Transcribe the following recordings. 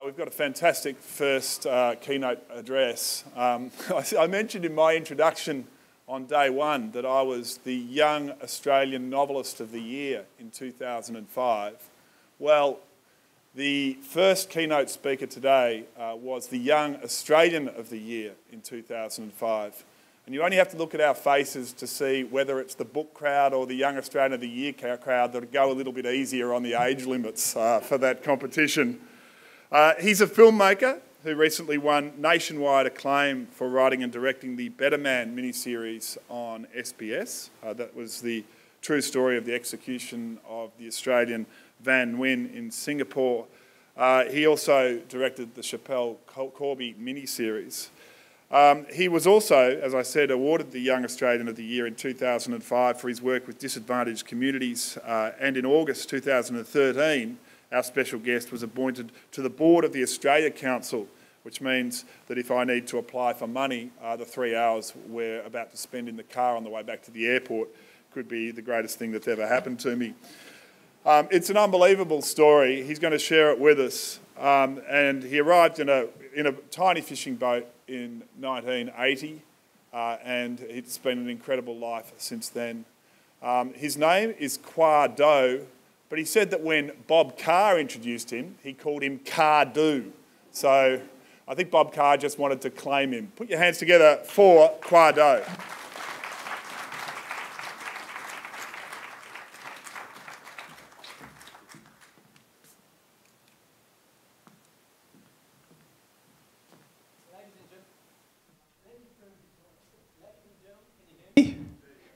We've got a fantastic first keynote address. I mentioned in my introduction on day one that I was the Young Australian Novelist of the Year in 2005. Well, the first keynote speaker today was the Young Australian of the Year in 2005. And you only have to look at our faces to see whether it's the book crowd or the Young Australian of the Year crowd that go a little bit easier on the age limits for that competition. He's a filmmaker who recently won nationwide acclaim for writing and directing the Better Man miniseries on SBS. That was the true story of the execution of the Australian Van Nguyen in Singapore. He also directed the Chappelle Corby miniseries. He was also, as I said, awarded the Young Australian of the Year in 2005 for his work with disadvantaged communities, and in August 2013, our special guest was appointed to the board of the Australia Council, which means that if I need to apply for money, the 3 hours we're about to spend in the car on the way back to the airport could be the greatest thing that's ever happened to me. It's an unbelievable story. He's going to share it with us. And he arrived in a tiny fishing boat in 1980, and it's been an incredible life since then. His name is Khoa Do. But he said that when Bob Carr introduced him, he called him Khoc Do. So I think Bob Carr just wanted to claim him. Put your hands together for Khoc Do.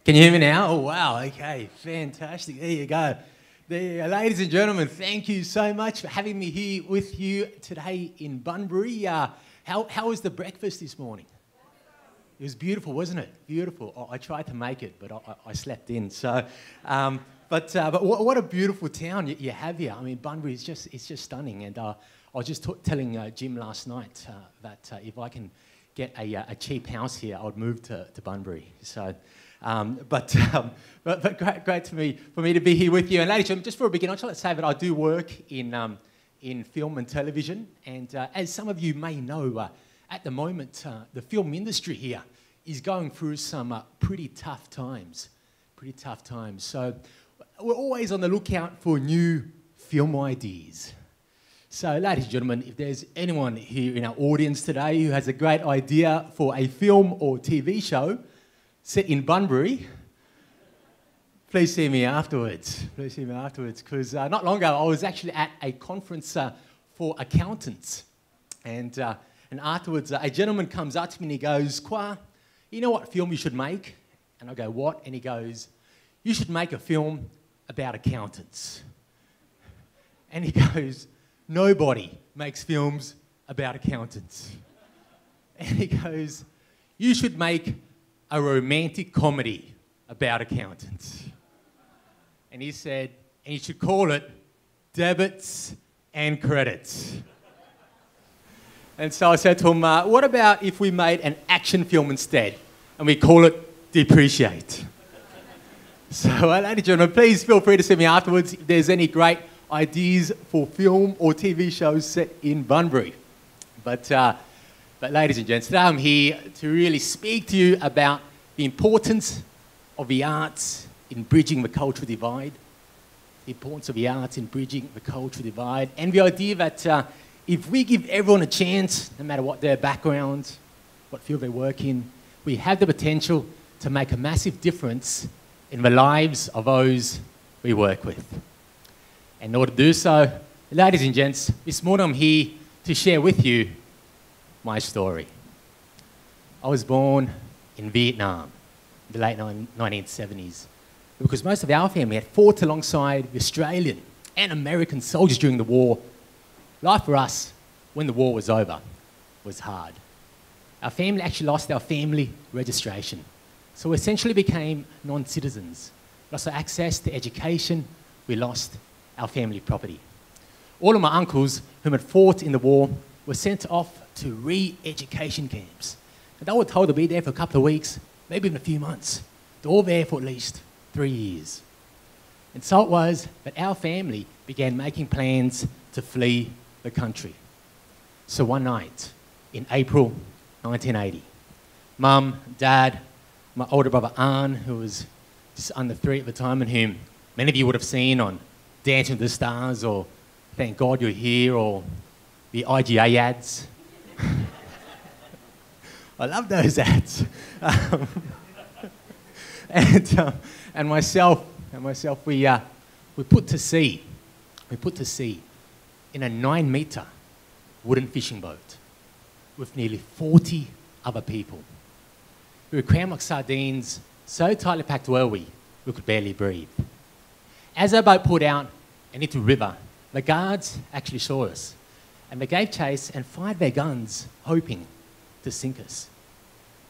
Can you hear me now? Oh, wow. Okay, fantastic. There you go. Ladies and gentlemen, thank you so much for having me here with you today in Bunbury. How was the breakfast this morning? It was beautiful, wasn't it? Beautiful. I tried to make it, but I slept in. So, but what a beautiful town you have here. I mean, Bunbury is just stunning. And I was just telling Jim last night that if I can get a cheap house here, I would move to Bunbury. So. But great for me to be here with you. And ladies and gentlemen, just for a beginning, I'd just like to say that I do work in film and television. And as some of you may know, at the moment, the film industry here is going through some pretty tough times. So we're always on the lookout for new film ideas. So, ladies and gentlemen, if there's anyone here in our audience today who has a great idea for a film or TV show set in Bunbury, please see me afterwards. Because not long ago, I was actually at a conference for accountants. And afterwards, a gentleman comes up to me and he goes, "Khoa, you know what film you should make?" And I go, "What?" And he goes, "You should make a film about accountants." And he goes, "Nobody makes films about accountants." And he goes, "You should make a romantic comedy about accountants." And he said, "And you should call it Debits and Credits." And so I said to him, "What about if we made an action film instead and we call it Depreciate?" So, ladies and gentlemen, please feel free to see me afterwards if there's any great ideas for film or TV shows set in Bunbury. But ladies and gents, today I'm here to really speak to you about the importance of the arts in bridging the cultural divide. The importance of the arts in bridging the cultural divide. And the idea that if we give everyone a chance, no matter what their background, what field they work in, we have the potential to make a massive difference in the lives of those we work with. And in order to do so, ladies and gents, this morning I'm here to share with you my story. I was born in Vietnam in the late 1970s because most of our family had fought alongside the Australian and American soldiers during the war. Life for us, when the war was over, was hard. Our family actually lost our family registration, so we essentially became non-citizens. We lost our access to education, we lost our family property. All of my uncles whom had fought in the war were sent off to re-education camps. And they were told to be there for a couple of weeks, maybe even a few months. They're all there for at least 3 years. And so it was that our family began making plans to flee the country. So one night in April 1980, Mum, Dad, my older brother Arn, who was just under 3 at the time, and whom many of you would have seen on Dancing with the Stars or Thank God You're Here or the IGA ads. I love those ads. And myself, we put to sea in a 9-metre wooden fishing boat with nearly 40 other people. We were crammed like sardines, so tightly packed were we could barely breathe. As our boat pulled out and into the river, the guards actually saw us, and they gave chase and fired their guns, hoping to sink us.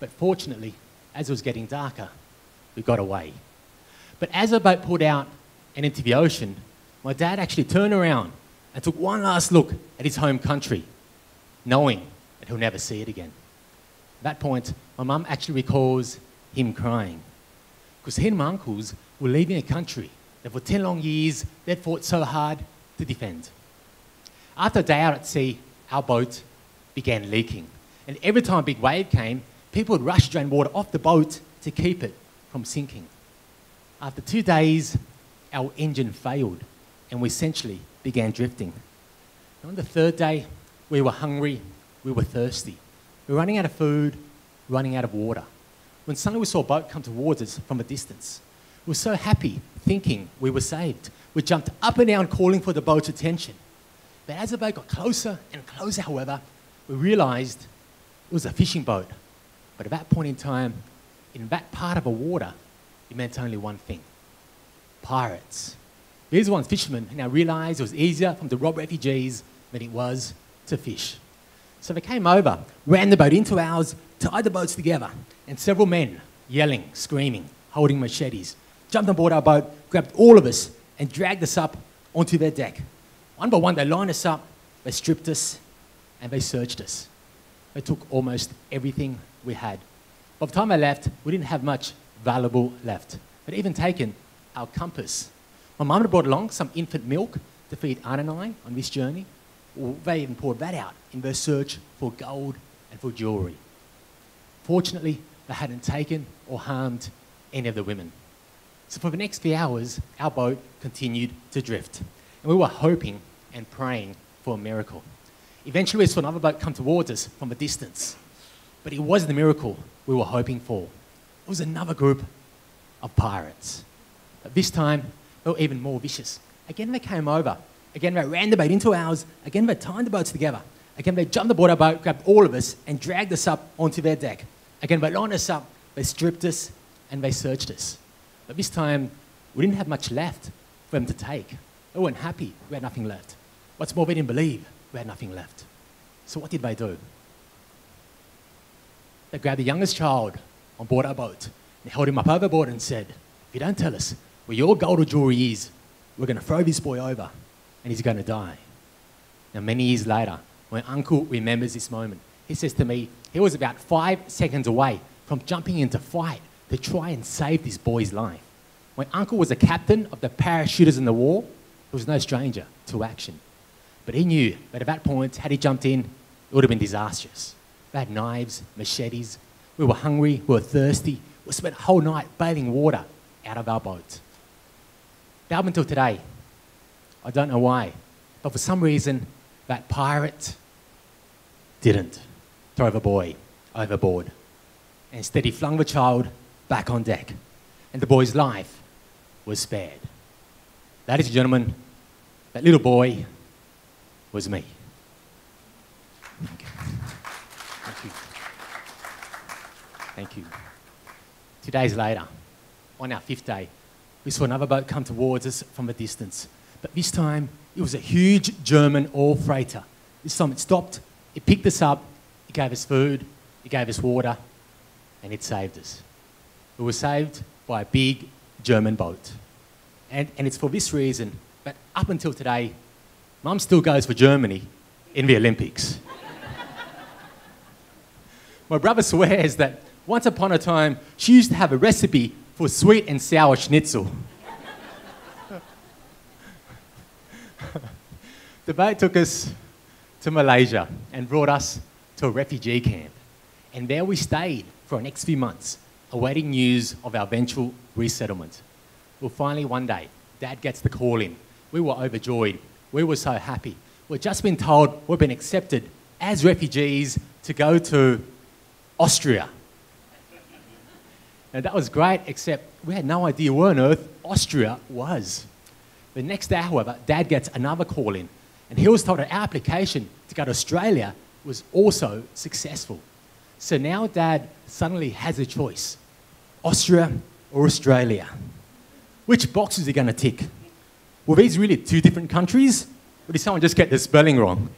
But fortunately, as it was getting darker, we got away. But as our boat pulled out and into the ocean, my dad actually turned around and took one last look at his home country, knowing that he'll never see it again. At that point, my mum actually recalls him crying, because he and my uncles were leaving a country that for 10 long years they'd fought so hard to defend. After a day out at sea, our boat began leaking, and every time a big wave came, people would rush to drain water off the boat to keep it from sinking. After 2 days, our engine failed, and we essentially began drifting. And on the 3rd day, we were hungry, we were thirsty. We were running out of food, running out of water. When suddenly we saw a boat come towards us from a distance. We were so happy, thinking we were saved. We jumped up and down, calling for the boat's attention. But as the boat got closer and closer, however, we realised it was a fishing boat. But at that point in time, in that part of the water, it meant only one thing: pirates. These ones, fishermen, now realised it was easier for them to rob refugees than it was to fish. So they came over, ran the boat into ours, tied the boats together, and several men, yelling, screaming, holding machetes, jumped on board our boat, grabbed all of us, and dragged us up onto their deck. One by one, they lined us up, they stripped us, and they searched us. They took almost everything we had. By the time they left, we didn't have much valuable left. They'd even taken our compass. My mum had brought along some infant milk to feed Anne and I on this journey. They even poured that out in their search for gold and for jewellery. Fortunately, they hadn't taken or harmed any of the women. So for the next few hours, our boat continued to drift. And we were hoping and praying for a miracle. Eventually, we saw another boat come towards us from a distance. But it wasn't the miracle we were hoping for. It was another group of pirates. But this time, they were even more vicious. Again, they came over. Again, they ran the boat into ours. Again, they tied the boats together. Again, they jumped aboard our boat, grabbed all of us, and dragged us up onto their deck. Again, they lined us up, they stripped us, and they searched us. But this time, we didn't have much left for them to take. They weren't happy. We had nothing left. What's more, we didn't believe we had nothing left. So what did they do? They grabbed the youngest child on board our boat and held him up overboard and said, "If you don't tell us where your gold or jewellery is, we're going to throw this boy over and he's going to die." Now, many years later, my uncle remembers this moment. He says to me, he was about 5 seconds away from jumping into fight to try and save this boy's life. My uncle was a captain of the parachuters in the war. He was no stranger to action. But he knew that at that point, had he jumped in, it would have been disastrous. They had knives, machetes. We were hungry, we were thirsty. We spent a whole night bailing water out of our boat. Now, up until today, I don't know why, but for some reason, that pirate didn't throw the boy overboard. Instead, he flung the child back on deck, and the boy's life was spared. Ladies and gentlemen, that little boy was me. Thank you. Thank you. Thank you. 2 days later, on our 5th day, we saw another boat come towards us from a distance. But this time, it was a huge German oil freighter. This time it stopped, it picked us up, it gave us food, it gave us water, and it saved us. We were saved by a big German boat. And it's for this reason that up until today, Mum still goes for Germany in the Olympics. My brother swears that once upon a time, she used to have a recipe for sweet and sour schnitzel. The boat took us to Malaysia and brought us to a refugee camp. And there we stayed for the next few months, awaiting news of our eventual resettlement. Well, finally one day, Dad gets the call in. We were overjoyed. We were so happy. We'd just been told we've been accepted as refugees to go to Austria. And that was great, except we had no idea where on earth Austria was. The next day, however, Dad gets another call in, and he was told that our application to go to Australia was also successful. So now Dad suddenly has a choice, Austria or Australia. Which box is he going to tick? Were these really two different countries? Or did someone just get the spelling wrong?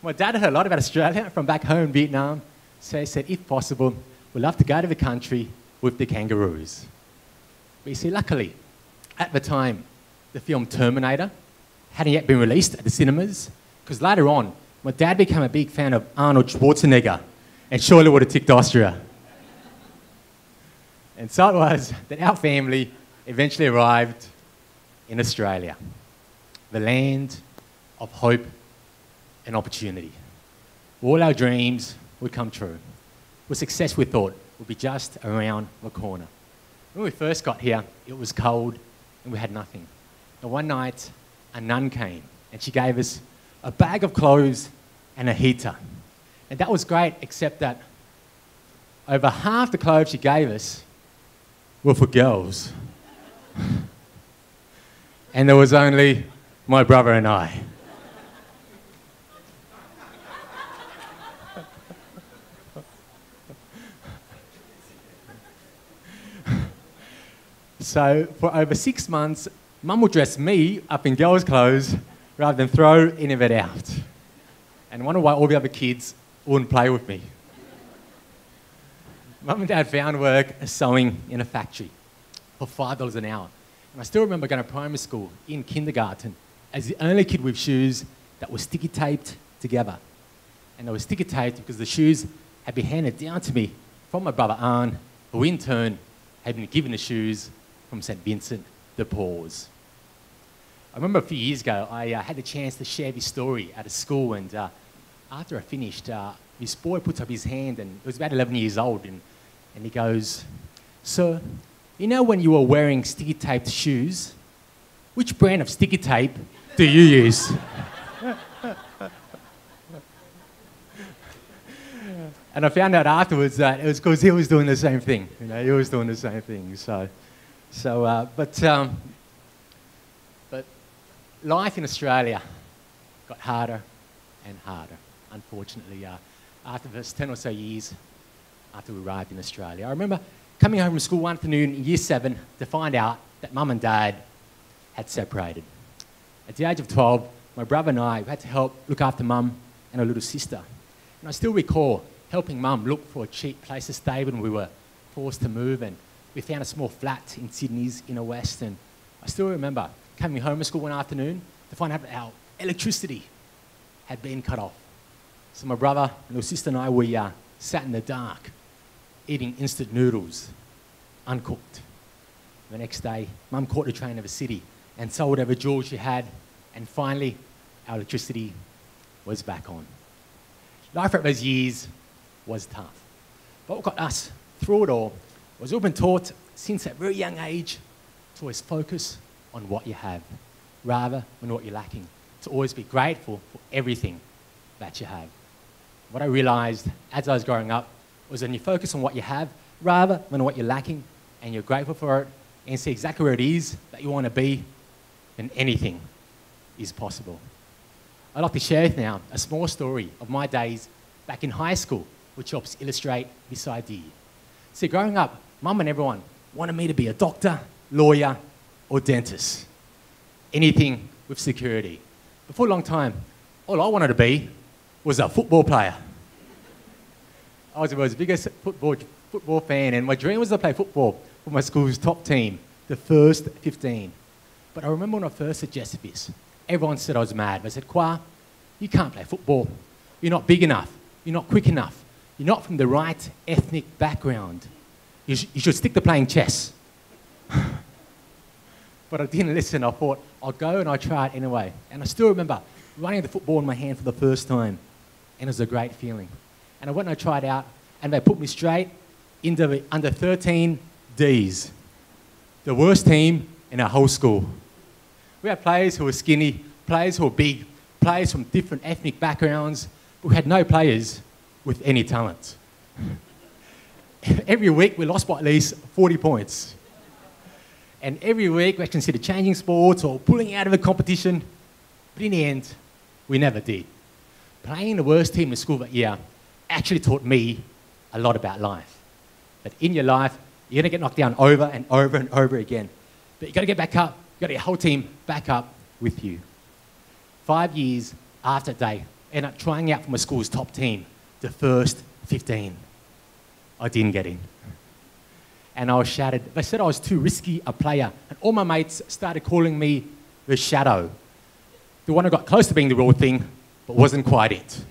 My dad heard a lot about Australia from back home in Vietnam, so he said, if possible, we'd love to go to the country with the kangaroos. But you see, luckily, at the time, the film Terminator hadn't yet been released at the cinemas, because later on, my dad became a big fan of Arnold Schwarzenegger, and surely would have ticked Austria. And so it was that our family eventually arrived in Australia, the land of hope and opportunity. All our dreams would come true. With success, we thought, would be just around the corner. When we first got here, it was cold and we had nothing. And one night, a nun came and she gave us a bag of clothes and a heater. And that was great, except that over half the clothes she gave us were for girls. And there was only my brother and I. So for over 6 months, Mum would dress me up in girls' clothes rather than throw any of it out. And wonder why all the other kids wouldn't play with me. Mum and Dad found work sewing in a factory for $5 an hour. And I still remember going to primary school in kindergarten as the only kid with shoes that were sticky taped together. And they were sticky taped because the shoes had been handed down to me from my brother Arne, who in turn had been given the shoes from St. Vincent de Paul's. I remember a few years ago, I had the chance to share this story at a school, and after I finished, this boy puts up his hand, and he was about 11 years old, and he goes, "Sir, you know when you were wearing sticky taped shoes, which brand of sticky tape do you use?" And I found out afterwards that it was because he was doing the same thing. You know, he was doing the same thing. But life in Australia got harder and harder, unfortunately, after the 10 or so years after we arrived in Australia. I remember coming home from school one afternoon in year 7 to find out that Mum and Dad had separated. At the age of 12, my brother and I had to help look after Mum and her little sister. And I still recall helping Mum look for a cheap place to stay when we were forced to move, and we found a small flat in Sydney's inner west. And I still remember coming home from school one afternoon to find out that our electricity had been cut off. So my brother and little sister and I, we sat in the dark eating instant noodles, uncooked. The next day, Mum caught the train to the city and sold whatever jewels she had, and finally our electricity was back on. Life for those years was tough. But what got us through it all was we've been taught since a very young age to always focus on what you have rather than what you're lacking, to always be grateful for everything that you have. What I realised as I was growing up was when you focus on what you have rather than what you're lacking, and you're grateful for it and see exactly where it is that you want to be, then anything is possible. I'd like to share now a small story of my days back in high school, which helps illustrate this idea. See, growing up, Mum and everyone wanted me to be a doctor, lawyer, or dentist. Anything with security. But for a long time, all I wanted to be was a football player. I was the world's biggest football fan, and my dream was to play football for my school's top team, the first 15. But I remember when I first suggested this, everyone said I was mad. They said, "Khoa, you can't play football. You're not big enough. You're not quick enough. You're not from the right ethnic background. You should stick to playing chess." But I didn't listen. I thought, I'll go and I'll try it anyway. And I still remember running the football in my hand for the first time. And it was a great feeling. And I went and I tried out, and they put me straight into the under 13 Ds, the worst team in our whole school. We had players who were skinny, players who were big, players from different ethnic backgrounds, but we had no players with any talent. Every week we lost by at least 40 points. And every week we considered changing sports or pulling out of a competition, but in the end, we never did. Playing the worst team in school that year actually taught me a lot about life. That in your life, you're going to get knocked down over and over and over again. But you've got to get back up. You've got to get your whole team back up with you. 5 years after that day, I ended up trying out for my school's top team, the first 15. I didn't get in. And I was shattered. They said I was too risky a player. And all my mates started calling me the shadow. The one who got close to being the real thing, but wasn't quite it.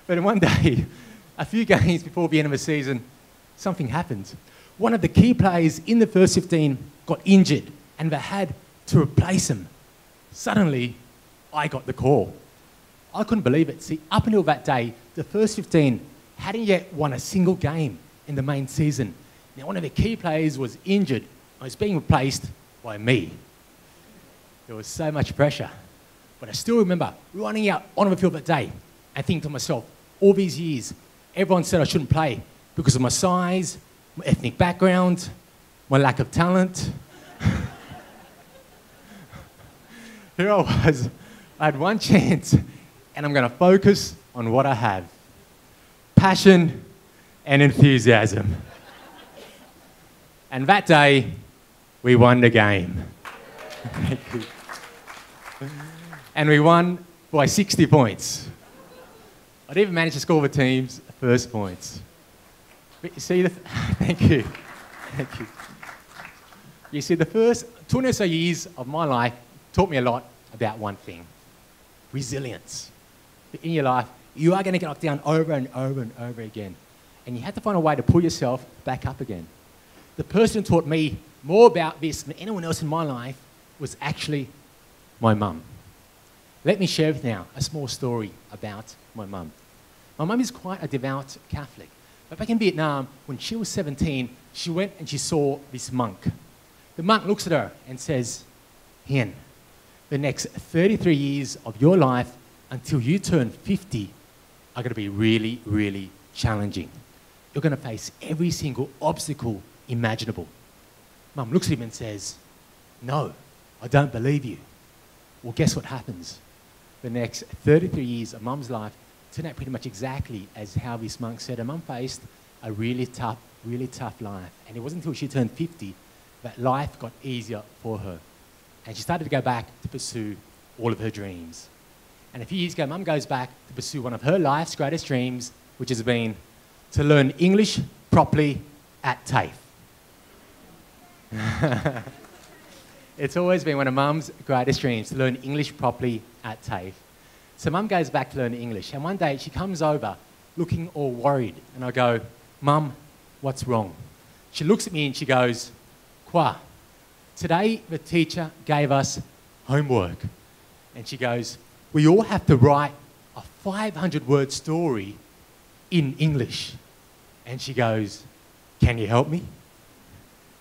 But one day, a few games before the end of the season, something happened. One of the key players in the first 15 got injured, and they had to replace him. Suddenly, I got the call. I couldn't believe it. See, up until that day, the first 15 hadn't yet won a single game in the main season. Now, one of the key players was injured. I was being replaced by me. There was so much pressure. But I still remember running out on the field that day and thinking to myself, all these years, everyone said I shouldn't play because of my size, my ethnic background, my lack of talent. Here I was. I had one chance, and I'm going to focus on what I have. Passion and enthusiasm. And that day, we won the game. And we won by 60 points. I didn't even manage to score the team's first points. But you see, thank you. Thank you. You see, the first 20 or so years of my life taught me a lot about one thing: resilience. But in your life, you are going to get knocked down over and over and over again. And you have to find a way to pull yourself back up again. The person who taught me more about this than anyone else in my life was actually my mum. Let me share with you now a small story about my mum. My mum is quite a devout Catholic. But back in Vietnam, when she was 17, she went and she saw this monk. The monk looks at her and says, "Hien, the next 33 years of your life until you turn 50 are going to be really, really challenging. You're going to face every single obstacle imaginable." Mum looks at him and says, "No, I don't believe you." Well, guess what happens? The next 33 years of Mum's life turned out pretty much exactly as how this monk said. Her mum faced a really tough life. And it wasn't until she turned 50 that life got easier for her. And she started to go back to pursue all of her dreams. And a few years ago, Mum goes back to pursue one of her life's greatest dreams, which has been to learn English properly at TAFE. It's always been one of Mum's greatest dreams, to learn English properly at TAFE. So Mum goes back to learn English, and one day she comes over looking all worried, and I go, "Mum, what's wrong?" She looks at me and she goes, "Khoa, today the teacher gave us homework." And she goes, "We all have to write a 500-word story in English." And she goes, "Can you help me?"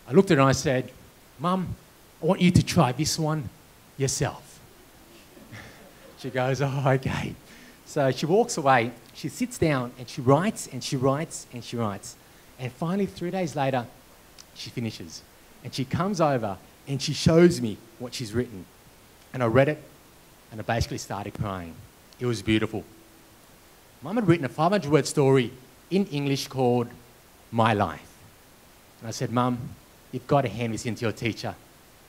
I looked at her and I said, "Mum, I want you to try this one yourself." She goes, "Oh, okay." So she walks away, she sits down and she writes and she writes and she writes. And finally, 3 days later, she finishes. And she comes over and she shows me what she's written. And I read it and I basically started crying. It was beautiful. Mum had written a 500-word story in English called My Life. And I said, "Mum, you've got to hand this in to your teacher."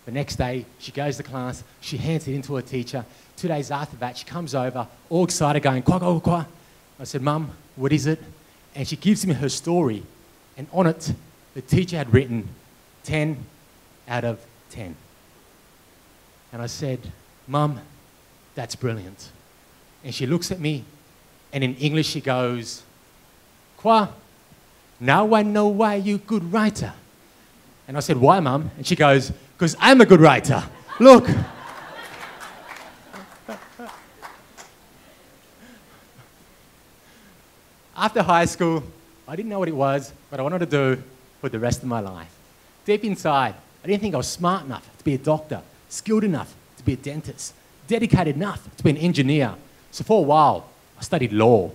The next day, she goes to class, she hands it in to her teacher. 2 days after that, she comes over, all excited, going, "Quoc Do, Quoc." I said, "Mum, what is it?" And she gives me her story. And on it, the teacher had written 10 out of 10. And I said, "Mum, that's brilliant." And she looks at me, and in English she goes, "Khoa, now I know why you're a good writer." And I said, "Why, Mum?" And she goes, "Because I'm a good writer. Look." After high school, I didn't know what it was, but I wanted to do for the rest of my life. Deep inside, I didn't think I was smart enough to be a doctor, skilled enough to be a dentist, dedicated enough to be an engineer. So for a while, I studied law.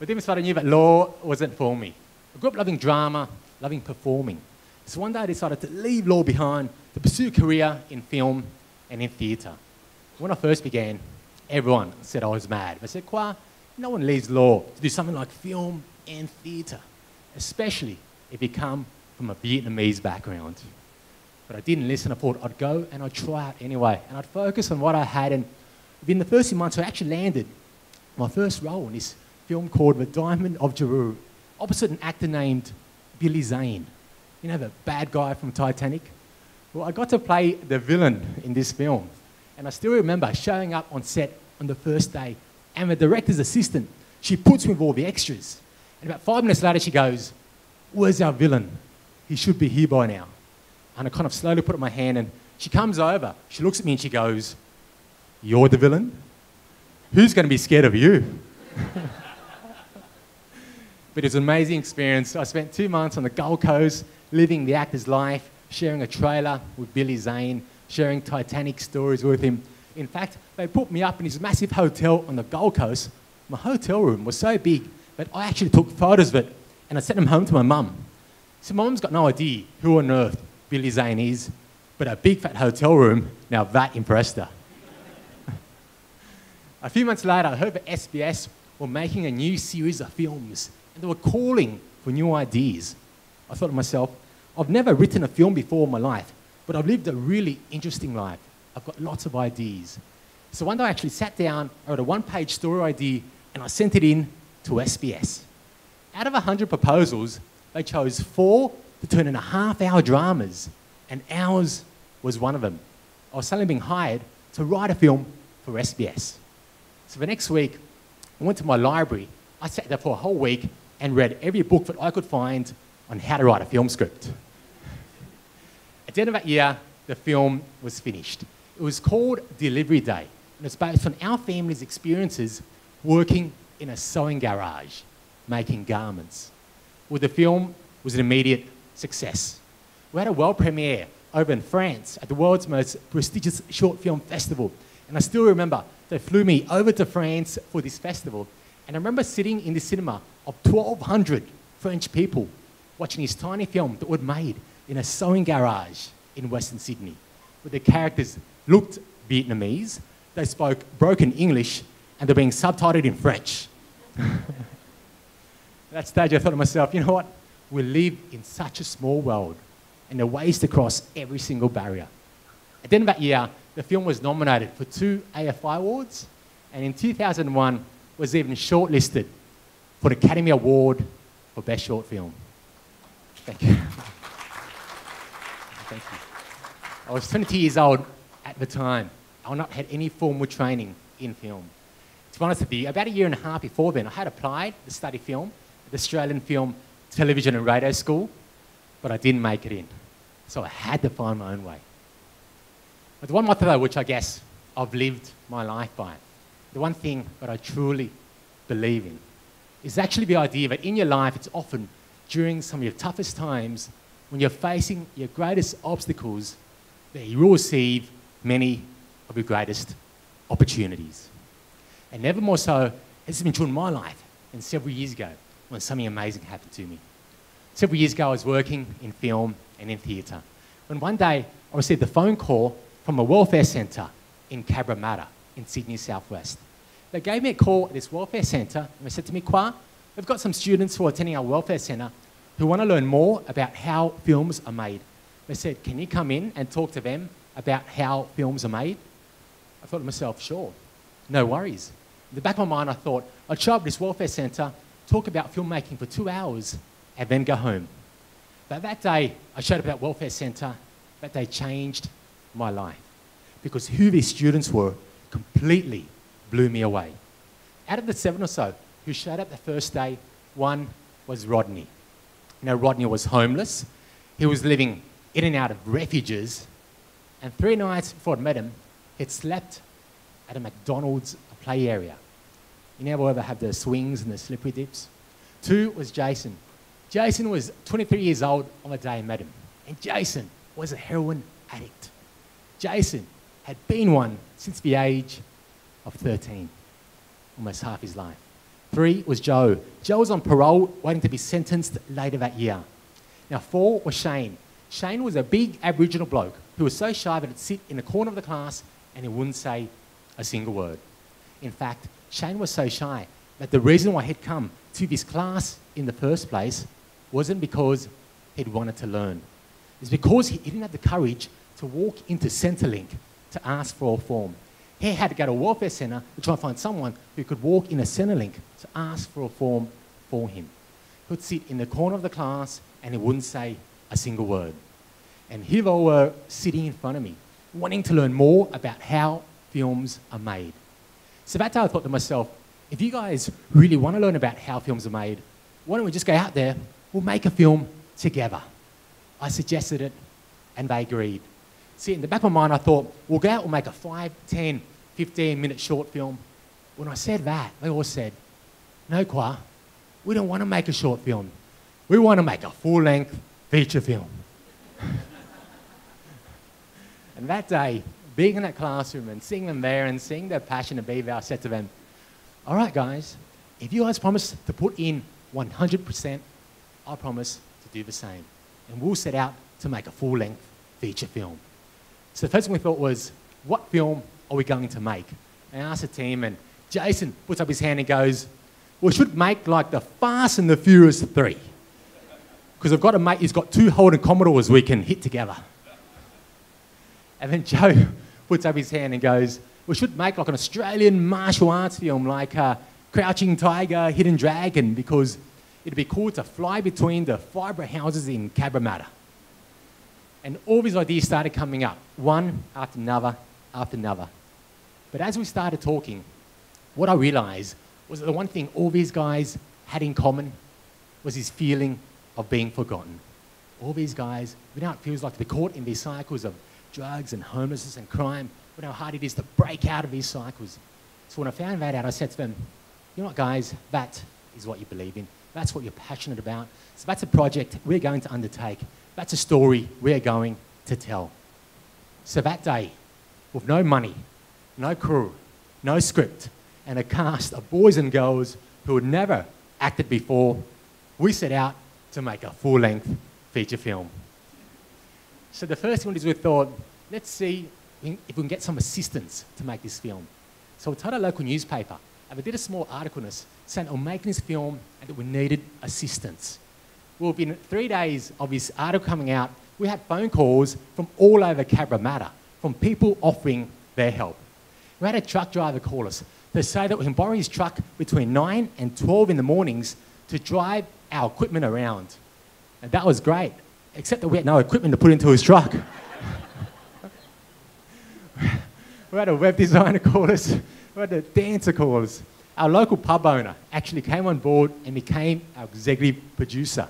But deep inside, I knew that law wasn't for me. I grew up loving drama, loving performing. So one day I decided to leave law behind to pursue a career in film and in theatre. When I first began, everyone said I was mad. They said, Khoa, no one leaves law to do something like film and theatre, especially if you come from a Vietnamese background. But I didn't listen. I thought I'd go and I'd try it anyway. And I'd focus on what I had. And within the first few months, I actually landed my first role in this film called The Diamond of Jeru, opposite an actor named Billy Zane. You know, the bad guy from Titanic? Well, I got to play the villain in this film. And I still remember showing up on set on the first day, and the director's assistant, she puts me with all the extras. And about 5 minutes later, she goes, where's our villain? He should be here by now. And I kind of slowly put up my hand, and she comes over, she looks at me and she goes, you're the villain? Who's going to be scared of you? But it was an amazing experience. I spent 2 months on the Gold Coast, living the actor's life, sharing a trailer with Billy Zane, sharing Titanic stories with him. In fact, they put me up in this massive hotel on the Gold Coast. My hotel room was so big that I actually took photos of it and I sent them home to my mum. So my mum's got no idea who on earth Billy Zane is, but a big fat hotel room, now that impressed her. A few months later, I heard that SBS were making a new series of films and they were calling for new ideas. I thought to myself, I've never written a film before in my life, but I've lived a really interesting life. I've got lots of ideas. So one day I actually sat down, I wrote a one-page story idea, and I sent it in to SBS. Out of 100 proposals, they chose 4 to turn into half-hour dramas, and ours was one of them. I was suddenly being hired to write a film for SBS. So the next week, I went to my library. I sat there for a whole week and read every book that I could find on how to write a film script. At the end of that year, the film was finished. It was called Delivery Day, and it's based on our family's experiences working in a sewing garage, making garments. Well, the film was an immediate success. We had a world premiere over in France at the world's most prestigious short film festival, and I still remember they flew me over to France for this festival, and I remember sitting in the cinema of 1,200 French people watching this tiny film that we'd made in a sewing garage in Western Sydney, where the characters looked Vietnamese, they spoke broken English, and they're being subtitled in French. At that stage, I thought to myself, you know what? We live in such a small world, and there are ways to cross every single barrier. At the end of that year, the film was nominated for 2 AFI Awards, and in 2001 was even shortlisted for the Academy Award for Best Short Film. Thank you. Thank you. I was 20 years old at the time. I had not had any formal training in film. To be honest with you, about a year and a half before then, I had applied to study film at the Australian Film, Television and Radio School, but I didn't make it in. So I had to find my own way. But the one motto, though, which I guess I've lived my life by, the one thing that I truly believe in, is actually the idea that in your life, it's often during some of your toughest times, when you're facing your greatest obstacles, that you will receive many of your greatest opportunities. And never more so has it been true in my life than several years ago when something amazing happened to me. Several years ago, I was working in film and in theatre, when one day I received a phone call from a welfare centre in Cabramatta in Sydney Southwest. They gave me a call at this welfare centre and they said to me, Khoa, we've got some students who are attending our welfare centre who want to learn more about how films are made. They said, can you come in and talk to them about how films are made? I thought to myself, sure, no worries. In the back of my mind, I thought, I'd show up at this welfare centre, talk about filmmaking for 2 hours, and then go home. But that day, I showed up at that welfare centre. That day changed my life, because who these students were completely blew me away. Out of the 7 or so who showed up the first day, one was Rodney. You know, Rodney was homeless. He was living in and out of refuges. And 3 nights before I met him, he'd slept at a McDonald's play area. You never ever have the swings and the slippery dips. 2 was Jason. Jason was 23 years old on the day I met him. And Jason was a heroin addict. Jason had been one since the age of 13, almost half his life. 3 was Joe. Joe was on parole, waiting to be sentenced later that year. Now 4 was Shane. Shane was a big Aboriginal bloke who was so shy that he'd sit in the corner of the class and he wouldn't say a single word. In fact, Shane was so shy that the reason why he'd come to this class in the first place wasn't because he'd wanted to learn. It's because he didn't have the courage to walk into Centrelink to ask for a form. He had to go to a welfare centre to try and find someone who could walk in a Centrelink to ask for a form for him. He would sit in the corner of the class and he wouldn't say a single word. And here they were sitting in front of me, wanting to learn more about how films are made. So that day I thought to myself, if you guys really want to learn about how films are made, why don't we just go out there, we'll make a film together. I suggested it and they agreed. See, in the back of my mind I thought, we'll go out, we'll make a 5, 10, 15-minute short film. When I said that, they all said, no, Khoa, we don't want to make a short film. We want to make a full-length feature film. And that day, being in that classroom and seeing them there and seeing their passion and be there, I said to them, all right, guys, if you guys promise to put in 100%, I promise to do the same. And we'll set out to make a full-length feature film. So the first thing we thought was, what film are we going to make? And I asked the team, and Jason puts up his hand and goes, we should make like the Fast and the Furious 3. Because I've got a mate who's got 2 Holden Commodores we can hit together. And then Joe puts up his hand and goes, we should make like an Australian martial arts film like Crouching Tiger, Hidden Dragon, because it'd be cool to fly between the fibre houses in Cabramatta. And all these ideas started coming up, one after another after another. But as we started talking, what I realised was that the one thing all these guys had in common was this feeling of being forgotten. All these guys, we know it feels like they're caught in these cycles of drugs and homelessness and crime, but how hard it is to break out of these cycles. So when I found that out, I said to them, you know what, guys, that is what you believe in. That's what you're passionate about. So that's a project we're going to undertake. That's a story we're going to tell. So that day, with no money, no crew, no script, and a cast of boys and girls who had never acted before, we set out to make a full-length feature film. So the first one is we thought, let's see if we can get some assistance to make this film. So we told a local newspaper, and we did a small article saying we're making this film and that we needed assistance. Well, within 3 days of this article coming out, we had phone calls from all over Cabramatta, from people offering their help. We had a truck driver call us to say that we can borrow his truck between 9 and 12 in the mornings to drive our equipment around. And that was great, except that we had no equipment to put into his truck. We had a web designer call us, we had a dancer call us. Our local pub owner actually came on board and became our executive producer.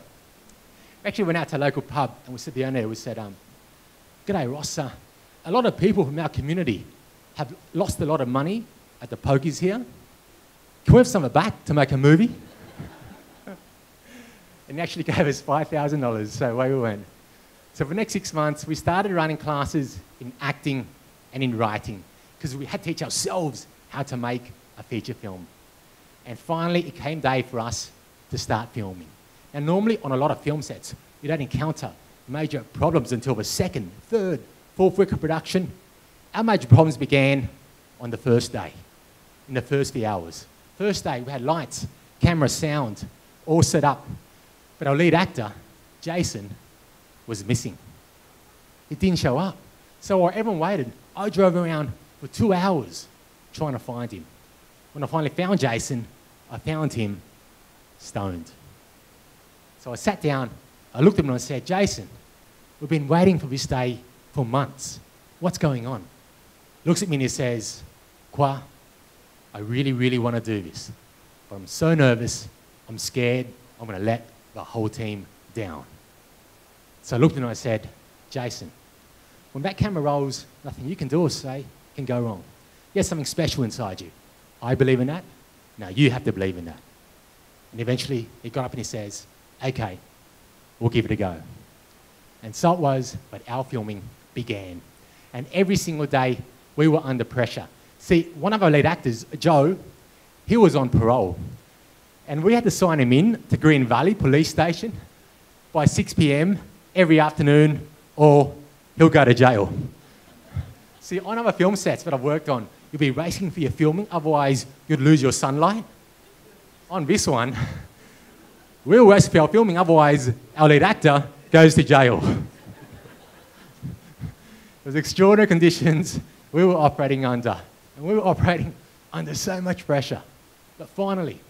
We actually went out to a local pub and we said to the owner, we said, g'day Ross, a lot of people from our community have lost a lot of money at the pokies here. Can we have some of it back to make a movie? And he actually gave us $5,000, so away we went. So for the next 6 months, we started running classes in acting and in writing, because we had to teach ourselves how to make a feature film. And finally, it came day for us to start filming. And normally on a lot of film sets, you don't encounter major problems until the second, third, fourth week of production. Our major problems began on the first day, in the first few hours. First day, we had lights, camera, sound, all set up. But our lead actor, Jason, was missing. He didn't show up. So while everyone waited, I drove around for 2 hours trying to find him. When I finally found Jason, I found him stoned. So I sat down, I looked at him and I said, Jason, we've been waiting for this day for months. What's going on? He looks at me and he says, Khoa, I really, really want to do this. But I'm so nervous, I'm scared, I'm going to let the whole team down. So I looked at him and I said, Jason, when that camera rolls, nothing you can do or say can go wrong. There's something special inside you. I believe in that. Now you have to believe in that. And eventually he got up and he says, okay, we'll give it a go. And so it was, but our filming began. And every single day we were under pressure. See, one of our lead actors, Joe, he was on parole. And we had to sign him in to Green Valley Police Station by 6 p.m. every afternoon, or he'll go to jail. See, on other film sets that I've worked on, you'll be racing for your filming, otherwise you'd lose your sunlight. On this one, we'll race for our filming, otherwise our lead actor goes to jail. It was extraordinary conditions we were operating under. And we were operating under so much pressure. But finally,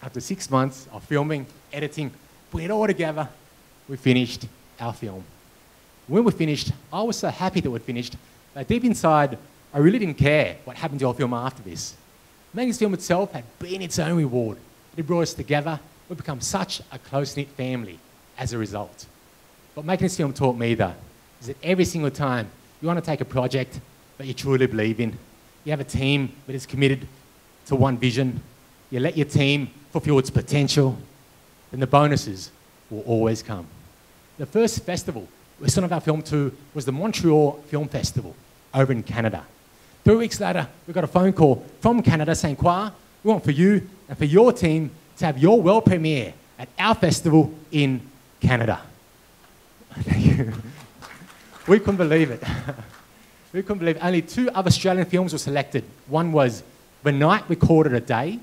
after 6 months of filming, editing, putting it all together, we finished our film. When we finished, I was so happy that we'd finished, but deep inside, I really didn't care what happened to our film after this. Making this film itself had been its own reward. It brought us together. We've become such a close-knit family as a result. What making this film taught me, though, is that every single time you want to take a project that you truly believe in, you have a team that is committed to one vision, you let your team fulfill its potential, then the bonuses will always come. The first festival we sent off our film to was the Montreal Film Festival over in Canada. 3 weeks later, we got a phone call from Canada saying, Khoa, we want for you and for your team to have your world premiere at our festival in Canada. Thank you. We couldn't believe it. We couldn't believe it. Only 2 other Australian films were selected. One was The Night We Called It a Day,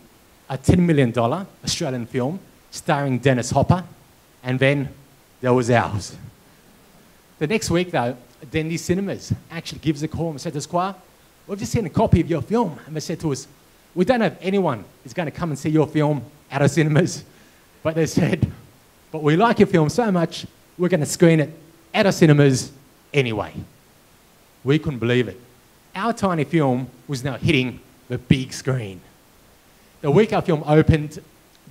a $10 million Australian film starring Dennis Hopper, and then there was ours. The next week, though, Dendy Cinemas actually gives a call and said to us, Khoa, we've just seen a copy of your film. And they said to us, we don't know if anyone is going to come and see your film at our cinemas. But they said, but we like your film so much, we're going to screen it at our cinemas anyway. We couldn't believe it. Our tiny film was now hitting the big screen. The week our film opened,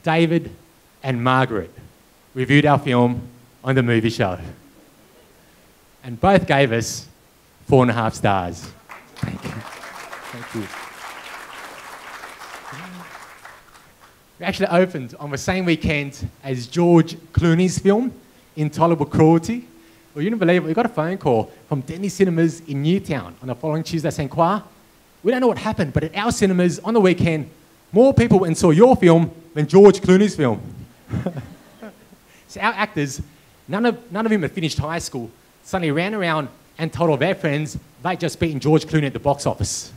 David and Margaret reviewed our film on the movie show. And both gave us 4.5 stars. Thank you. Thank you. We actually opened on the same weekend as George Clooney's film, Intolerable Cruelty. Well, you didn't believe it. We got a phone call from Denny Cinemas in Newtown on the following Tuesday saying, Khoa, we don't know what happened, but at our cinemas on the weekend, more people went and saw your film than George Clooney's film. So our actors, none of them had finished high school, suddenly ran around and told all their friends they'd just beaten George Clooney at the box office.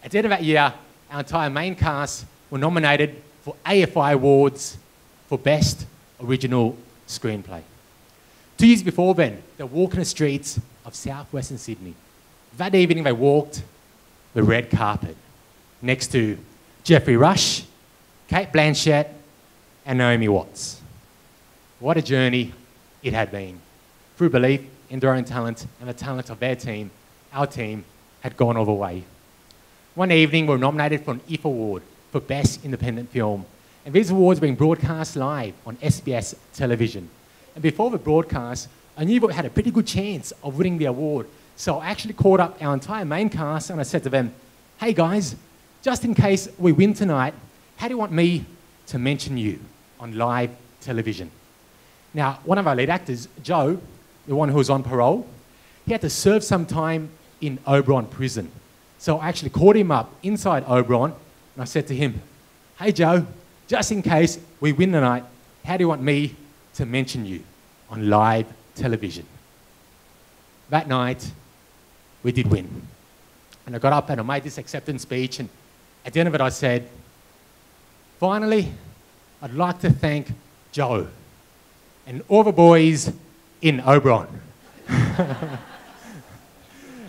At the end of that year, our entire main cast were nominated for AFI Awards for Best Original Screenplay. 2 years before then, they were walking the streets of southwestern Sydney. That evening, they walked the red carpet next to Geoffrey Rush, Kate Blanchett, and Naomi Watts. What a journey it had been. Through belief in their own talent and the talent of their team, our team had gone all the way. One evening, we were nominated for an IF Award for Best Independent Film. And these awards were being broadcast live on SBS television. And before the broadcast, I knew that we had a pretty good chance of winning the award. So I actually called up our entire main cast and I said to them, hey guys, just in case we win tonight, how do you want me to mention you on live television? Now, one of our lead actors, Joe, the one who was on parole, he had to serve some time in Oberon prison. So I actually called him up inside Oberon and I said to him, hey Joe, just in case we win tonight, how do you want me to mention you on live television? That night, we did win. And I got up and I made this acceptance speech, and at the end of it I said, finally, I'd like to thank Joe and all the boys in Oberon.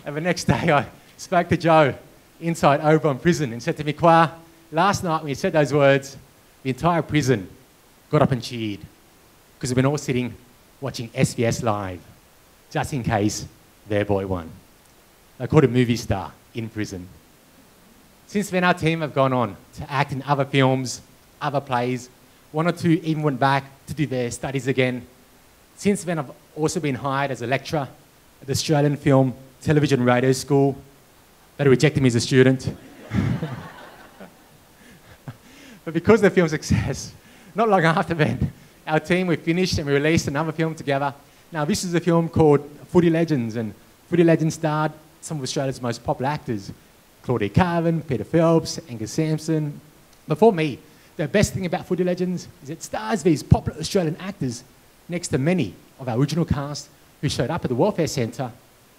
And the next day I spoke to Joe inside Oberon prison and said to me, Khoa, last night when you said those words, the entire prison got up and cheered because we've been all sitting watching SBS Live just in case their boy won. They called him movie star in prison. Since then, our team have gone on to act in other films, other plays. 1 or 2 even went back to do their studies again. Since then, I've also been hired as a lecturer at the Australian Film, Television, Radio School. They rejected me as a student. But because of the film's success, not long after then, our team, we finished and we released another film together. Now, this is a film called Footy Legends, and Footy Legends starred some of Australia's most popular actors, Claudia Carvin, Peter Phelps, Angus Sampson. But for me, the best thing about Footy Legends is it stars these popular Australian actors next to many of our original cast who showed up at the Welfare Centre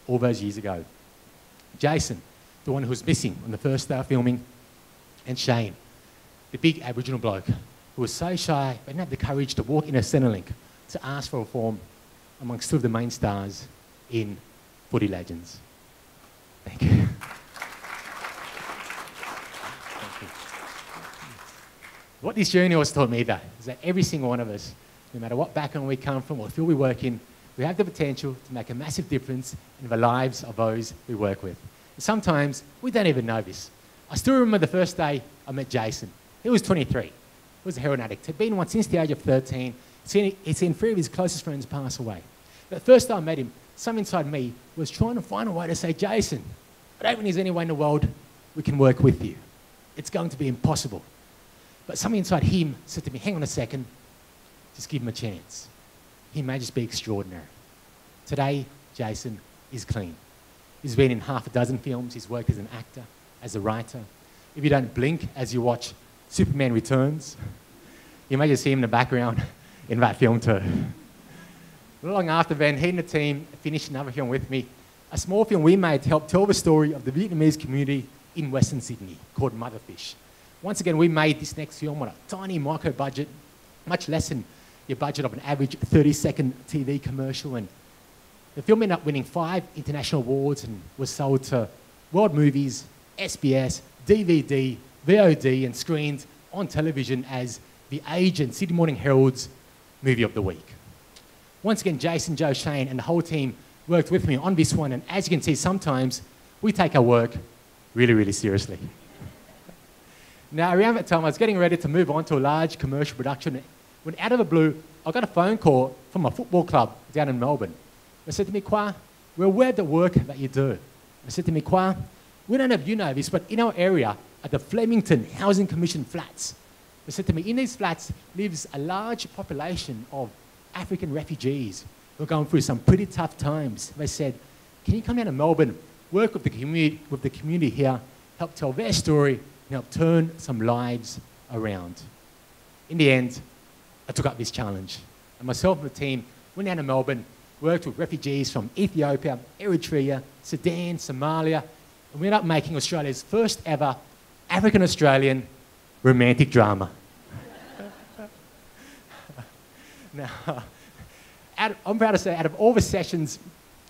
all those years ago. Jason, the one who was missing on the first day of filming, and Shane, the big Aboriginal bloke who was so shy but didn't have the courage to walk in a Centrelink to ask for reform, amongst two of the main stars in Footy Legends. Thank you. Thank you. What this journey has taught me, though, is that every single one of us, no matter what background we come from or field we work in, we have the potential to make a massive difference in the lives of those we work with. And sometimes we don't even know this. I still remember the first day I met Jason. He was 23. He was a heroin addict. He'd been one since the age of 13. He'd seen 3 of his closest friends pass away. But the first time I met him, some inside me was trying to find a way to say, Jason, I don't think there's any way in the world we can work with you. It's going to be impossible. But something inside him said to me, hang on a second, just give him a chance. He may just be extraordinary. Today, Jason is clean. He's been in half a dozen films. He's worked as an actor, as a writer. If you don't blink as you watch Superman Returns, you may just see him in the background in that film too. Not long after then, he and the team finished another film with me, a small film we made to help tell the story of the Vietnamese community in Western Sydney called Motherfish. Once again, we made this next film on a tiny micro budget, much less than your budget of an average 30-second TV commercial. And the film ended up winning 5 international awards and was sold to World Movies, SBS, DVD, VOD, and screened on television as the Age and Sydney Morning Herald's Movie of the Week. Once again, Jason, Joe, Shane, and the whole team worked with me on this one, and as you can see, sometimes we take our work really, really seriously. Now, around that time, I was getting ready to move on to a large commercial production when, out of the blue, I got a phone call from a football club down in Melbourne. They said to me, Khoa, we're aware of the work that you do. They said to me, Khoa, we don't know if you know this, but in our area, at the Flemington Housing Commission flats, they said to me, in these flats lives a large population of African refugees who are going through some pretty tough times. They said, can you come down to Melbourne, work with the community here, help tell their story, and help turn some lives around? In the end, I took up this challenge. And myself and the team went down to Melbourne, worked with refugees from Ethiopia, Eritrea, Sudan, Somalia, and we ended up making Australia's first ever African-Australian romantic drama. Now, I'm proud to say, out of all the sessions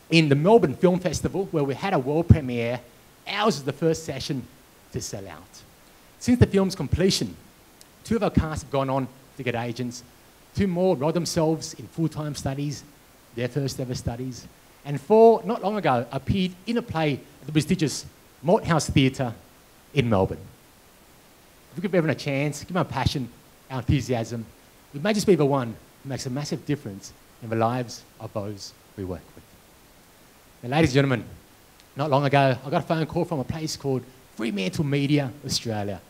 in the Melbourne Film Festival, where we had a world premiere, ours was the first session to sell out. Since the film's completion, 2 of our cast have gone on to get agents, 2 more enrolled themselves in full-time studies, their first ever studies, and 4, not long ago, appeared in a play at the prestigious Malthouse Theatre in Melbourne. If we give everyone a chance, give them our passion, our enthusiasm, we may just be the one who makes a massive difference in the lives of those we work with. Now, ladies and gentlemen, not long ago, I got a phone call from a place called Fremantle Media Australia.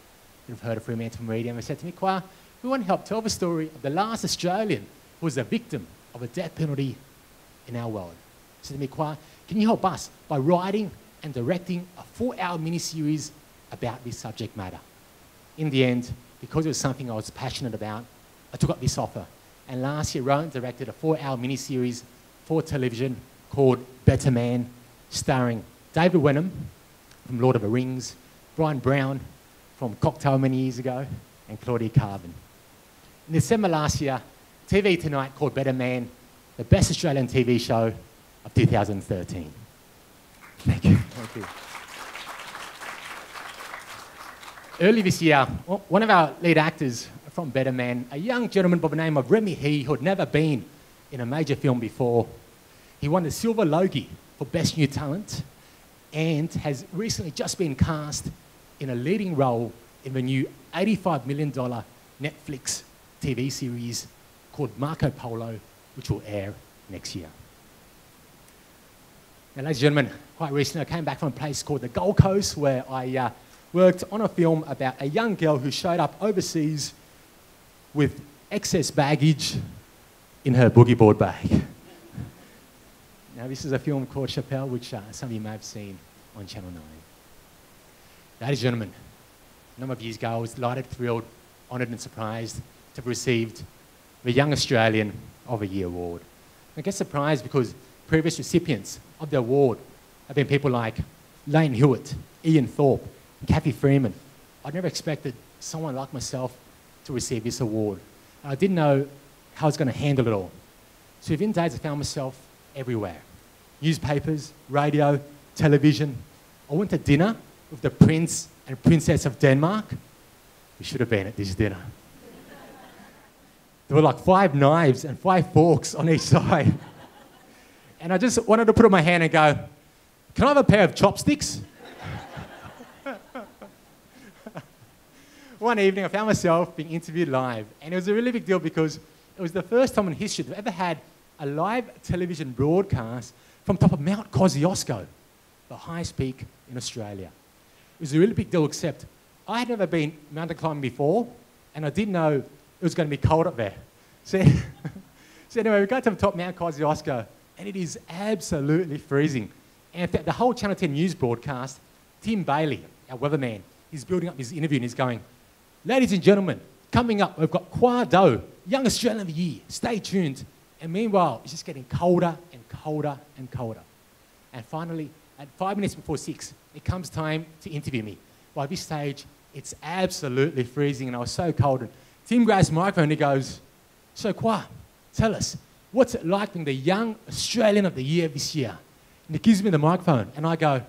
You've heard of Fremantle Media, and they said to me, Khoa, we want to help tell the story of the last Australian who was a victim of a death penalty in our world. They said to me, Khoa, can you help us by writing and directing a 4-hour miniseries about this subject matter? In the end, because it was something I was passionate about, I took up this offer. And last year, wrote and directed a 4-hour miniseries for television called Better Man, starring David Wenham from Lord of the Rings, Brian Brown from Cocktail many years ago, and Claudia Carvin. In December last year, TV Tonight called Better Man the best Australian TV show of 2013. Thank you. Thank you. Early this year, one of our lead actors from Better Man, a young gentleman by the name of Remy He, who had never been in a major film before, he won the Silver Logie for Best New Talent and has recently just been cast in a leading role in the new $85 million Netflix TV series called Marco Polo, which will air next year. Now, ladies and gentlemen, quite recently I came back from a place called the Gold Coast where I worked on a film about a young girl who showed up overseas with excess baggage in her boogie board bag. Now, this is a film called Chappelle, which some of you may have seen on Channel 9. Ladies and gentlemen, a number of years ago, I was delighted, thrilled, honoured and surprised to have received the Young Australian of the Year award. I get surprised because previous recipients of the award have been people like Lane Hewitt, Ian Thorpe, and Kathy Freeman. I'd never expected someone like myself to receive this award. I didn't know how I was going to handle it all. So within days, I found myself everywhere. Newspapers, radio, television. I went to dinner with the Prince and Princess of Denmark. We should have been at this dinner. There were like 5 knives and 5 forks on each side. And I just wanted to put up my hand and go, can I have a pair of chopsticks? One evening, I found myself being interviewed live. And it was a really big deal because it was the first time in history that I've ever had a live television broadcast from top of Mount Kosciuszko, the highest peak in Australia. It was a really big deal, except I had never been mountain climbing before, and I didn't know it was going to be cold up there. So anyway, we got to the top of Mount Kosciuszko, and it is absolutely freezing. And in fact, the whole Channel 10 news broadcast, Tim Bailey, our weatherman, he's building up his interview and he's going, ladies and gentlemen, coming up, we've got Khoa Do, Young Australian of the Year. Stay tuned. And meanwhile, it's just getting colder and colder and colder. And finally, at 5 minutes before 6, it comes time to interview me. By this stage, it's absolutely freezing and I was so cold. And Tim grabs the microphone and he goes, so Khoa, tell us, what's it like being the Young Australian of the Year this year? And he gives me the microphone and I go,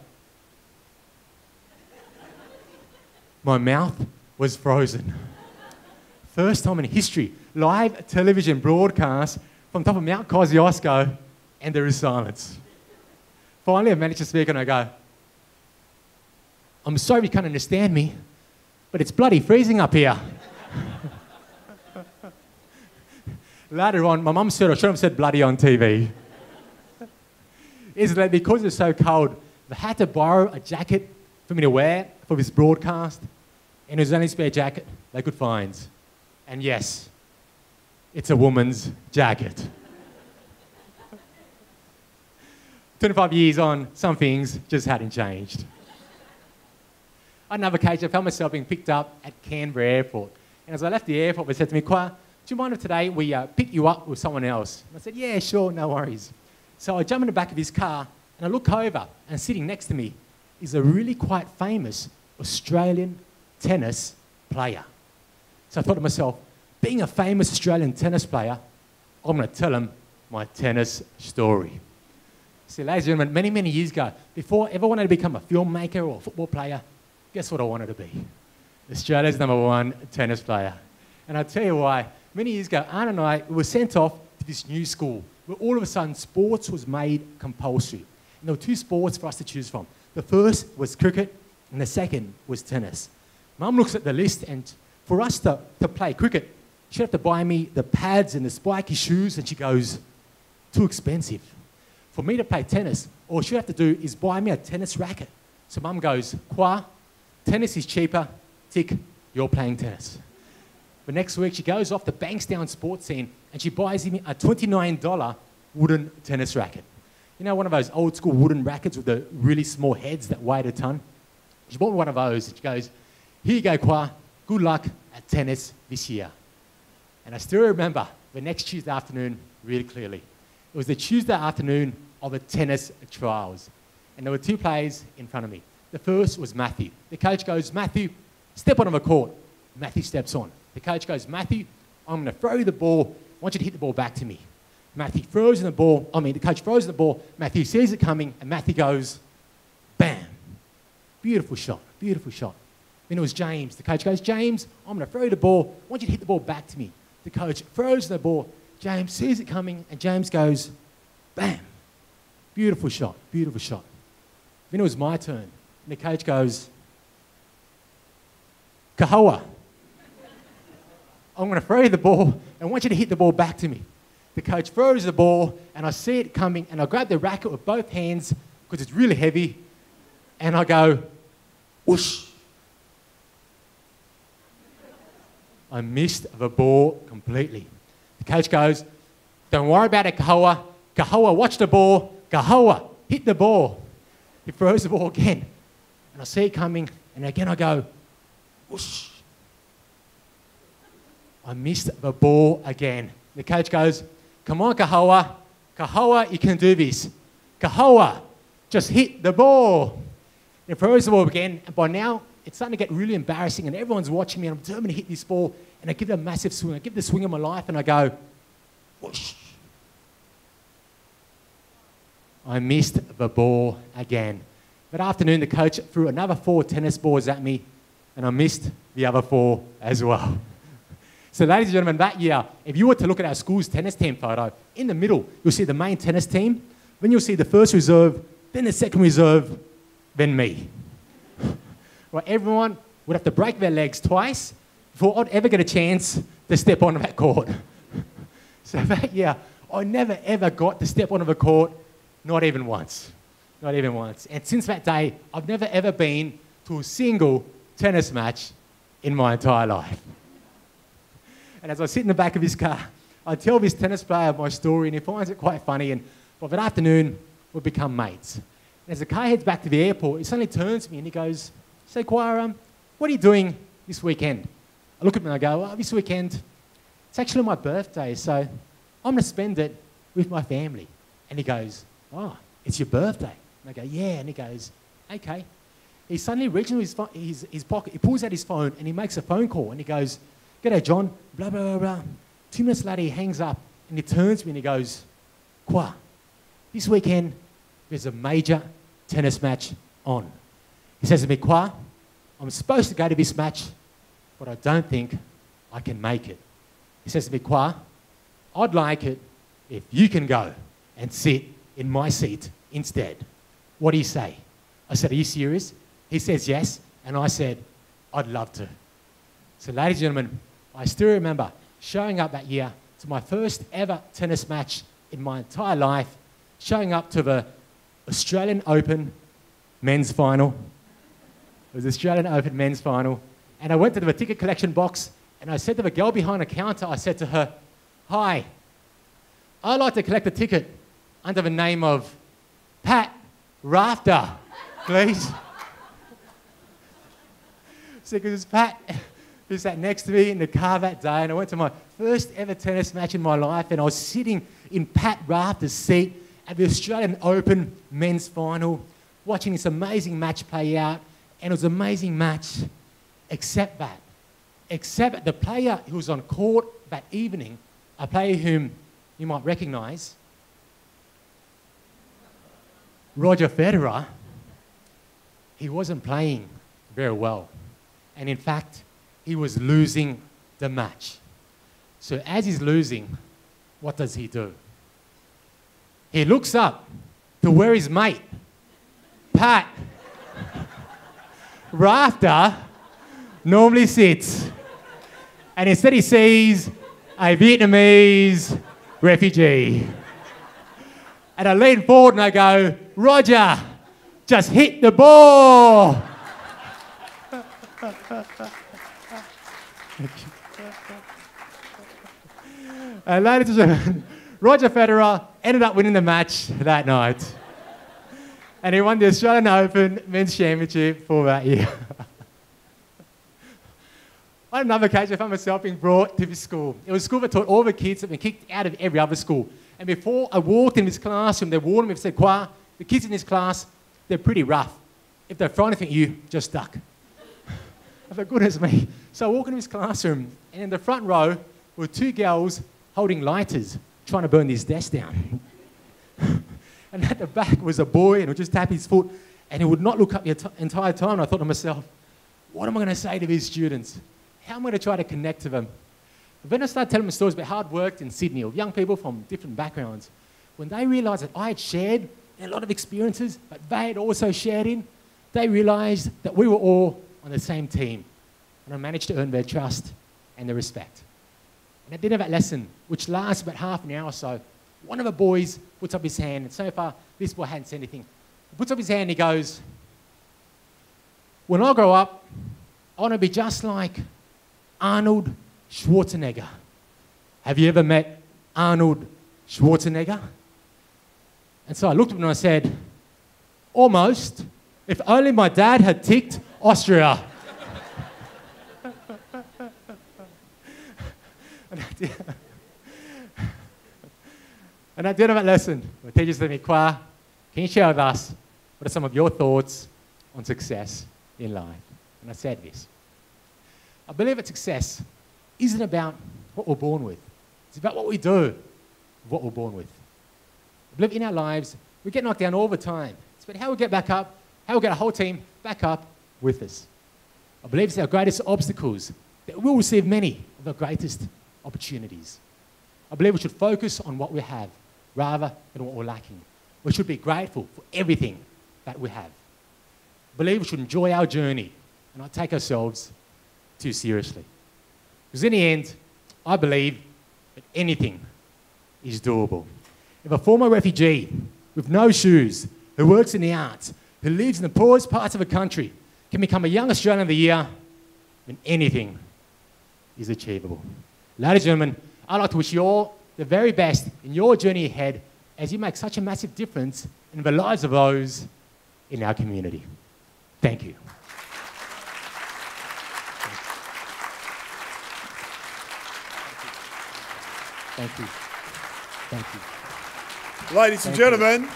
my mouth was frozen. First time in history, live television broadcast from top of Mount Kosciuszko, and there is silence. Finally, I managed to speak and I go, I'm sorry you can't understand me, but it's bloody freezing up here. Later on, my mum said I should have said bloody on TV. Is that because it's so cold, they had to borrow a jacket for me to wear for this broadcast, and it was the only spare jacket they could find. And yes, it's a woman's jacket. 25 years on, some things just hadn't changed. On another occasion, I found myself being picked up at Canberra Airport. And as I left the airport, they said to me, Khoa, do you mind if today we pick you up with someone else? And I said, yeah, sure, no worries. So I jump in the back of his car, and I look over, and sitting next to me is a really quite famous Australian tennis player. So I thought to myself, being a famous Australian tennis player, I'm going to tell him my tennis story. See, ladies and gentlemen, many, many years ago, before I ever wanted to become a filmmaker or a football player, guess what I wanted to be? Australia's #1 tennis player. And I'll tell you why. Many years ago, Anne and I were sent off to this new school where all of a sudden sports was made compulsory. And there were 2 sports for us to choose from. The first was cricket and the second was tennis. Mum looks at the list and for us to play cricket, she'd have to buy me the pads and the spiky shoes and she goes, too expensive. For me to play tennis, all she'd have to do is buy me a tennis racket. So Mum goes, Khoa, tennis is cheaper, tick, you're playing tennis. But next week she goes off the Bankstown sports scene and she buys me a $29 wooden tennis racket. You know, one of those old school wooden rackets with the really small heads that weighed a ton? She bought me one of those and she goes, here you go, Khoa, good luck at tennis this year. And I still remember the next Tuesday afternoon really clearly. It was the Tuesday afternoon of the tennis trials. And there were 2 players in front of me. The first was Matthew. The coach goes, Matthew, step on the court. Matthew steps on. The coach goes, Matthew, I'm going to throw you the ball. I want you to hit the ball back to me. Matthew throws in the ball. The coach throws the ball. Matthew sees it coming, and Matthew goes, bam. Beautiful shot, beautiful shot. Then it was James. The coach goes, James, I'm going to throw you the ball. I want you to hit the ball back to me. The coach throws the ball. James sees it coming, and James goes, bam. Beautiful shot, beautiful shot. Then it was my turn. And the coach goes, Kahoa, I'm going to throw you the ball, and I want you to hit the ball back to me. The coach throws the ball, and I see it coming, and I grab the racket with both hands, because it's really heavy, and I go, whoosh, I missed the ball completely. The coach goes, don't worry about it, Khoa. Khoa, watch the ball. Khoa, hit the ball. He throws the ball again. And I see it coming, and again I go, whoosh. I missed the ball again. The coach goes, come on, Khoa. Khoa, you can do this. Khoa, just hit the ball. He throws the ball again, and by now, it's starting to get really embarrassing, and everyone's watching me, and I'm determined to hit this ball, and I give it a massive swing. I give the swing of my life, and I go, whoosh. I missed the ball again. That afternoon, the coach threw another 4 tennis balls at me, and I missed the other 4 as well. So, ladies and gentlemen, that year, if you were to look at our school's tennis team photo, in the middle, you'll see the main tennis team, then you'll see the first reserve, then the second reserve, then me. Well, everyone would have to break their legs twice before I'd ever get a chance to step onto that court. So that year, I never ever got to step onto the court, not even once. Not even once. And since that day, I've never ever been to a single tennis match in my entire life. And as I sit in the back of his car, I tell this tennis player my story, and he finds it quite funny. And by that afternoon, we've become mates. And as the car heads back to the airport, he suddenly turns to me and he goes, "So, Quoc, what are you doing this weekend?" I look at him and I go, "Well, this weekend, it's actually my birthday, so I'm going to spend it with my family." And he goes, "Oh, it's your birthday?" And I go, "Yeah." And he goes, "Okay." He suddenly reaches into his pocket, he pulls out his phone and he makes a phone call and he goes, "G'day, John, blah, blah, blah, blah." 2 minutes later, he hangs up and he turns to me and he goes, "Quoc, this weekend, there's a major tennis match on." He says to me, "Quoc, I'm supposed to go to this match, but I don't think I can make it." He says to me, "Quoc, I'd like it if you can go and sit in my seat instead. What do you say?" I said, "Are you serious?" He says, "Yes." And I said, "I'd love to." So, ladies and gentlemen, I still remember showing up that year to my first ever tennis match in my entire life, showing up to the Australian Open men's final. It was the Australian Open men's final. And I went to the ticket collection box and I said to the girl behind the counter, I said to her, "Hi, I'd like to collect a ticket under the name of Pat Rafter, please." So, because Pat, who sat next to me in the car that day, and I went to my first ever tennis match in my life, and I was sitting in Pat Rafter's seat at the Australian Open men's final, watching this amazing match play out, and it was an amazing match, except that the player who was on court that evening, a player whom you might recognise, Roger Federer, he wasn't playing very well. And in fact, he was losing the match. So as he's losing, what does he do? He looks up to where his mate, Pat Rafter, normally sits. And instead he sees a Vietnamese refugee. And I lean forward and I go, "Roger, just hit the ball." And ladies and gentlemen, Roger Federer ended up winning the match that night. And he won the Australian Open Men's Championship for that year. On another occasion, I found myself being brought to this school. It was a school that taught all the kids that had been kicked out of every other school. And before I walked in this classroom, they warned me and said, "Quoc, the kids in this class, they're pretty rough. If they throw anything at you, just duck." I thought, goodness me. So I walk into this classroom, and in the front row were 2 girls holding lighters, trying to burn this desk down. And at the back was a boy, and he would just tap his foot, and he would not look up the entire time. And I thought to myself, what am I going to say to these students? How am I going to try to connect to them? But then I started telling them stories about hard work in Sydney, of young people from different backgrounds. When they realised that I had shared in a lot of experiences, but they had also shared in, they realised that we were all on the same team. And I managed to earn their trust and their respect. And at the end of that lesson, which lasts about half an hour or so, one of the boys puts up his hand, and so far this boy hadn't said anything. He puts up his hand and he goes, "When I grow up, I want to be just like Arnold Schwarzenegger. Have you ever met Arnold Schwarzenegger? And so I looked at him and I said, almost. If only my dad had ticked Austria. And at the end of that lesson, the teacher said to me, Khoa, can you share with us what are some of your thoughts on success in life? And I said this. I believe that success isn't about what we're born with. It's about what we do, what we're born with. I believe in our lives, we get knocked down all the time. It's about how we get back up, how we get a whole team back up with us. I believe it's our greatest obstacles that we'll receive many of the greatest opportunities. I believe we should focus on what we have rather than what we're lacking. We should be grateful for everything that we have. I believe we should enjoy our journey and not take ourselves too seriously. Because in the end, I believe that anything is doable. If a former refugee with no shoes, who works in the arts, who lives in the poorest parts of the country, can become a Young Australian of the Year, then anything is achievable. Ladies and gentlemen, I'd like to wish you all the very best in your journey ahead as you make such a massive difference in the lives of those in our community. Thank you. Thank you. Thank you. Ladies and gentlemen,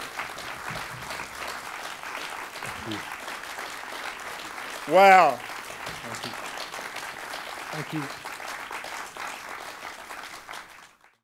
wow. Thank you.